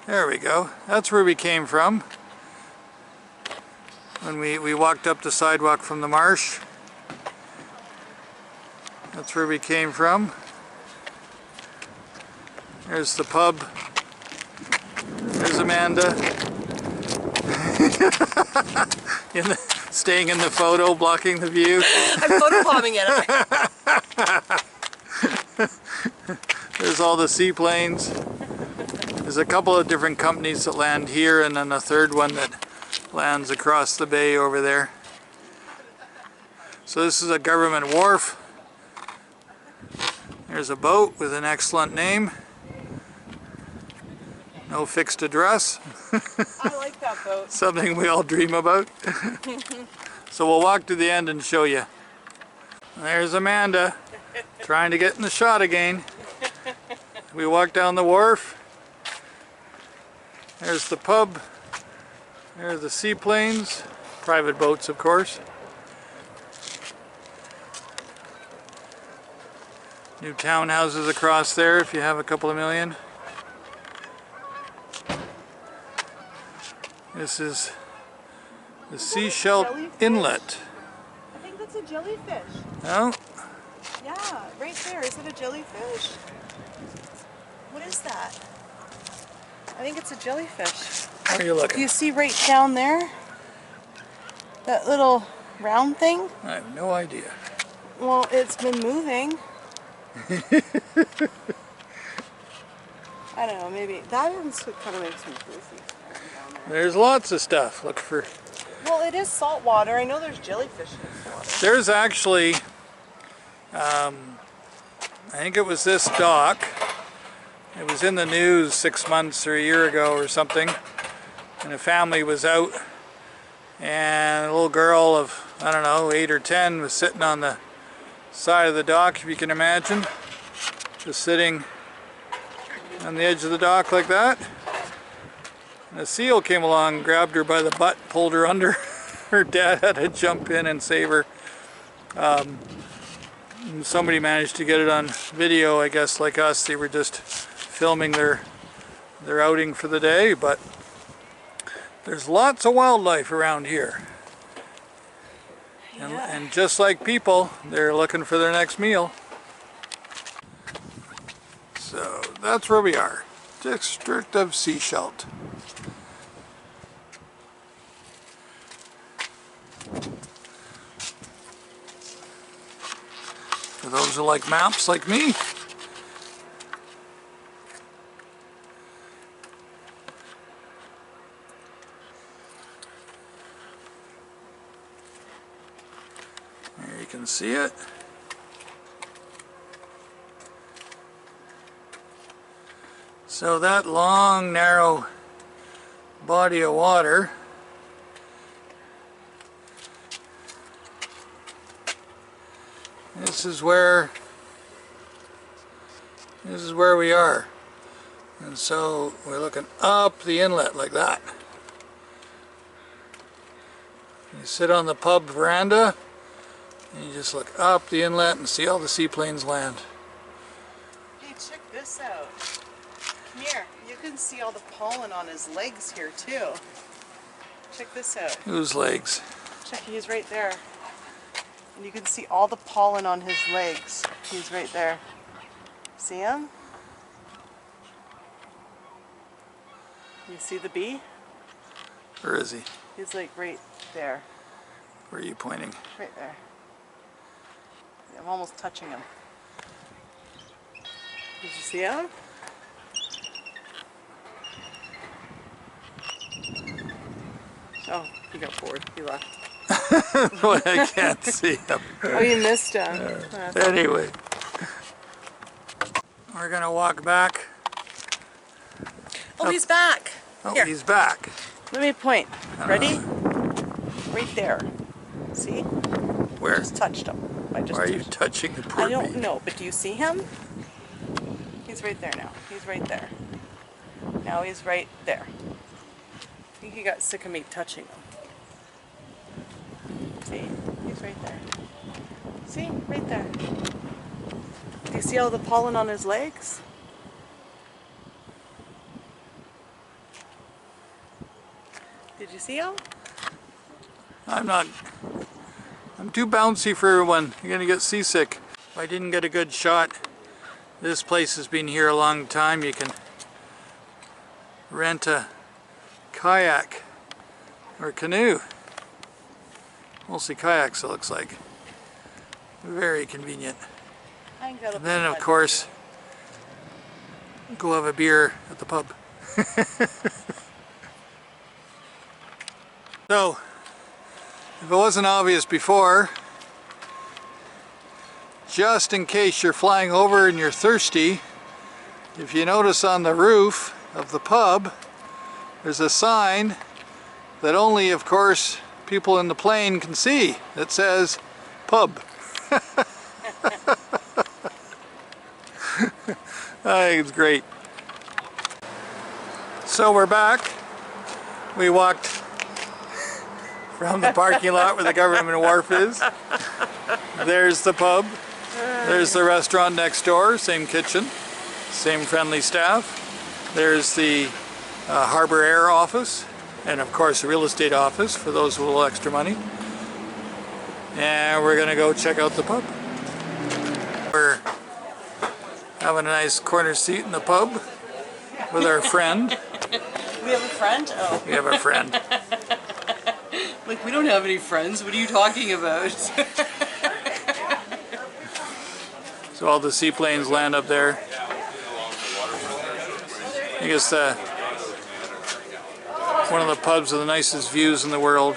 There we go. That's where we came from when we walked up the sidewalk from the marsh. That's where we came from. There's the pub. There's Amanda. Staying in the photo, blocking the view. I'm photobombing it. There's all the seaplanes. There's a couple of different companies that land here, and then a third one that lands across the bay over there. So this is a government wharf. There's a boat with an excellent name. No fixed address. I like that boat. Something we all dream about. So we'll walk to the end and show you. There's Amanda trying to get in the shot again. We walk down the wharf. There's the pub. There's the seaplanes. Private boats, of course. New townhouses across there if you have a couple of million. This is the Sechelt Inlet. I think that's a jellyfish. Oh? Yeah, right there. Is it a jellyfish? What is that? I think it's a jellyfish. Where are you looking? Do you see right down there? That little round thing? I have no idea. Well, it's been moving. I don't know, maybe that kind of makes me goofy. There's lots of stuff. Look for... Well, it is salt water. I know there's jellyfish in this water. There's actually, I think it was this dock. It was in the news 6 months or a year ago or something. And a family was out. And a little girl of, I don't know, 8 or 10 was sitting on the side of the dock, if you can imagine. Just sitting on the edge of the dock like that. And a seal came along, grabbed her by the butt, pulled her under. Her dad had to jump in and save her. Somebody managed to get it on video, I guess, like us. They were just filming their outing for the day, but there's lots of wildlife around here. And just like people, they're looking for their next meal. So that's where we are. District of Sechelt. For those who like maps like me. There you can see it. So that long, narrow body of water this is where we are. And so we're looking up the inlet like that. You sit on the pub veranda and you just look up the inlet and see all the seaplanes land. Hey, check this out. Come here. You can see all the pollen on his legs here too. Check this out. Whose legs? Check, he's right there. And you can see all the pollen on his legs. He's right there. See him? You see the bee? Where is he? He's like right there. Where are you pointing? Right there. I'm almost touching him. Did you see him? Oh, he got bored. He left. Well, I can't see him. Oh, you missed him. Anyway, we're gonna walk back. Oh, he's back. Oh, Here. he's back. Let me point. Ready? Right there. See? Where? Just touched him. Why are you touching the poor I don't bee? know, but do you see him? He's right there now. He's right there. Now he's right there. I think he got sick of me touching him. See? He's right there. See? Right there. Do you see all the pollen on his legs? Did you see him? I'm too bouncy for everyone. You're gonna get seasick. If I didn't get a good shot, this place has been here a long time. You can rent a kayak or canoe. Mostly kayaks, it looks like. Very convenient. And then, of course, go have a beer at the pub. So, if it wasn't obvious before, just in case you're flying over and you're thirsty, if you notice on the roof of the pub, there's a sign that only, of course, people in the plane can see that says pub. I think it's great. So we're back. We walked from the parking lot where the government wharf is. There's the pub. There's the restaurant next door, same kitchen, same friendly staff. There's the Harbor Air office, and of course the real estate office for those with a little extra money. And we're gonna go check out the pub. We're having a nice corner seat in the pub with our friend. We have a friend? Oh. We have a friend. Like, we don't have any friends. What are you talking about? So all the seaplanes land up there. I guess one of the pubs with the nicest views in the world.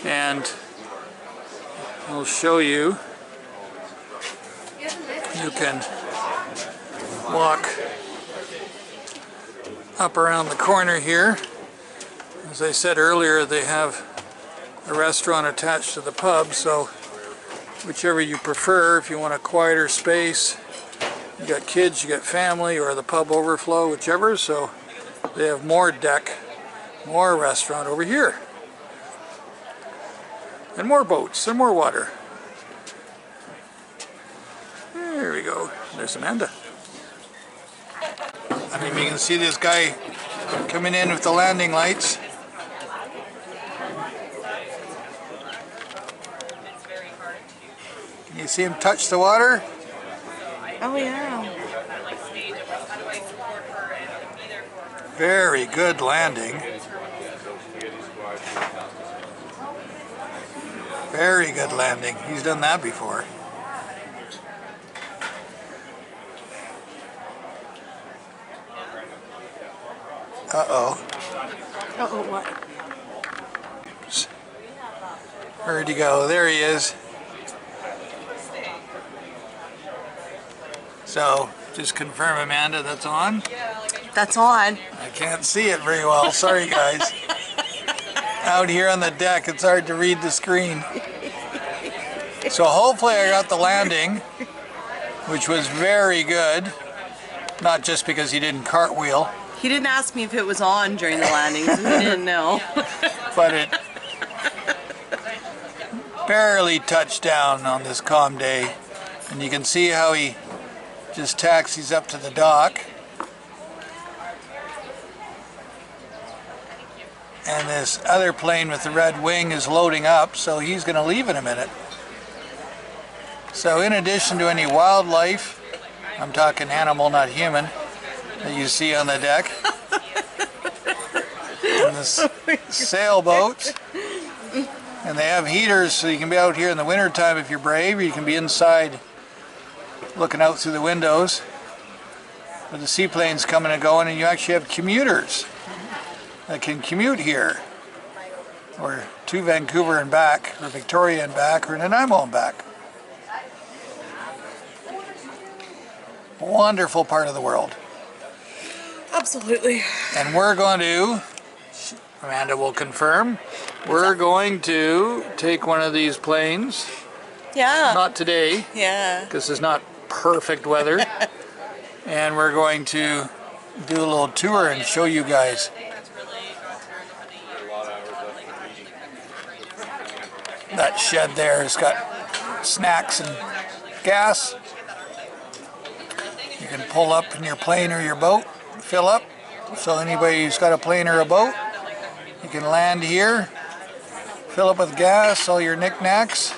And I'll show you. You can walk up around the corner here. As I said earlier, they have a restaurant attached to the pub, so whichever you prefer, if you want a quieter space, you got kids, you got family, or the pub overflow, whichever, so they have more deck, more restaurant over here. And more boats and more water. There we go. There's Amanda. I mean, you can see this guy coming in with the landing lights. Can you see him touch the water? Oh, yeah. Very good landing. Very good landing. He's done that before. Uh-oh. Uh-oh, what? Where'd he go? There he is. So, just confirm, Amanda, that's on? That's on. I can't see it very well. Sorry, guys. Out here on the deck, it's hard to read the screen. So hopefully I got the landing, which was very good. Not just because he didn't cartwheel. He didn't ask me if it was on during the landing, so he didn't know. But it barely touched down on this calm day. And you can see how he just taxis up to the dock. And this other plane with the red wing is loading up, so he's going to leave in a minute. So in addition to any wildlife, I'm talking animal, not human, that you see on the deck, and this sailboat, and they have heaters so you can be out here in the winter time if you're brave, or you can be inside looking out through the windows with the seaplanes coming and going, and you actually have commuters that can commute here, or to Vancouver and back, or Victoria and back, or Nanaimo and back. Wonderful part of the world. Absolutely. And we're going to, Amanda will confirm, we're going to take one of these planes. Yeah. Not today. Yeah. Because it's not perfect weather. And we're going to do a little tour and show you guys. That shed there has got snacks and gas. You can pull up in your plane or your boat, fill up. So anybody who's got a plane or a boat You can land here, fill up with gas, all your knickknacks,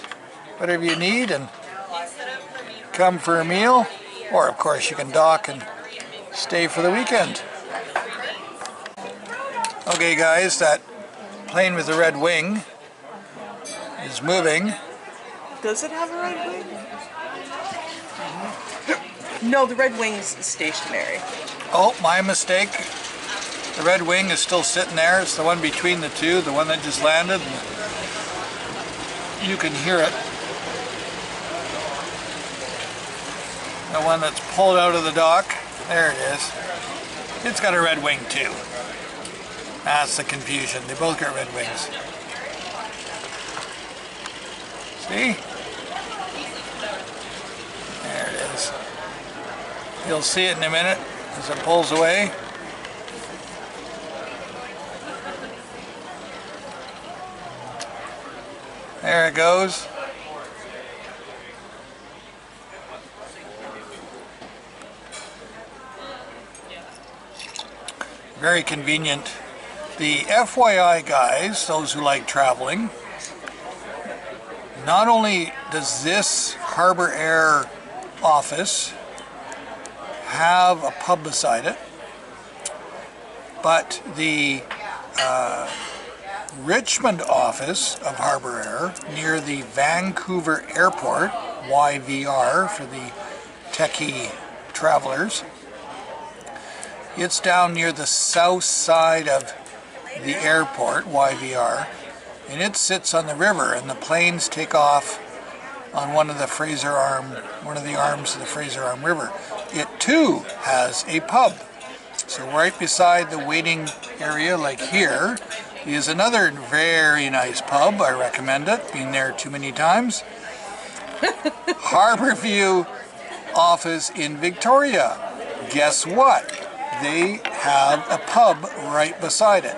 whatever you need, and come for a meal. Or of course you can dock and stay for the weekend. Okay guys, that plane with the red wing is moving. Does it have a red wing? No, the red wing's stationary. Oh, my mistake. The red wing is still sitting there. It's the one between the two, the one that just landed. You can hear it. The one that's pulled out of the dock. There it is. It's got a red wing too. That's the confusion. They both got red wings. See? There it is. You'll see it in a minute as it pulls away. There it goes. Very convenient. The FYI guys, those who like traveling, not only does this Harbour Air office have a pub beside it, but the Richmond office of Harbour Air near the Vancouver Airport, YVR for the techie travelers, it's down near the south side of the airport, YVR, and it sits on the river, and the planes take off on one of the arms of the Fraser Arm River. It too has a pub. So right beside the waiting area, like here, is another very nice pub. I recommend it. Been there too many times. Harbourview office in Victoria. Guess what? They have a pub right beside it.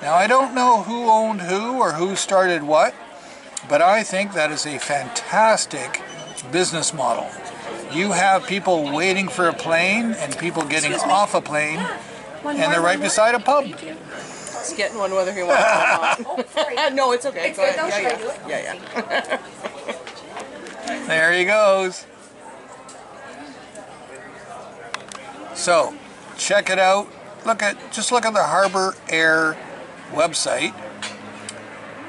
Now I don't know who owned who or who started what, but I think that is a fantastic business model. You have people waiting for a plane and people getting off a plane, and they're right beside a pub. He's getting one whether he wants it or not. No, it's okay. Go ahead. Yeah. There he goes. So, check it out. Just look at the Harbour Air website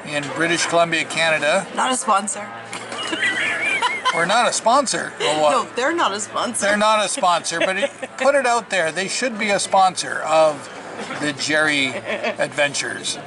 in British Columbia, Canada. Not a sponsor. We're not a sponsor. Or what? No, they're not a sponsor. They're not a sponsor, but put it out there. They should be a sponsor of the Gerry Adventures.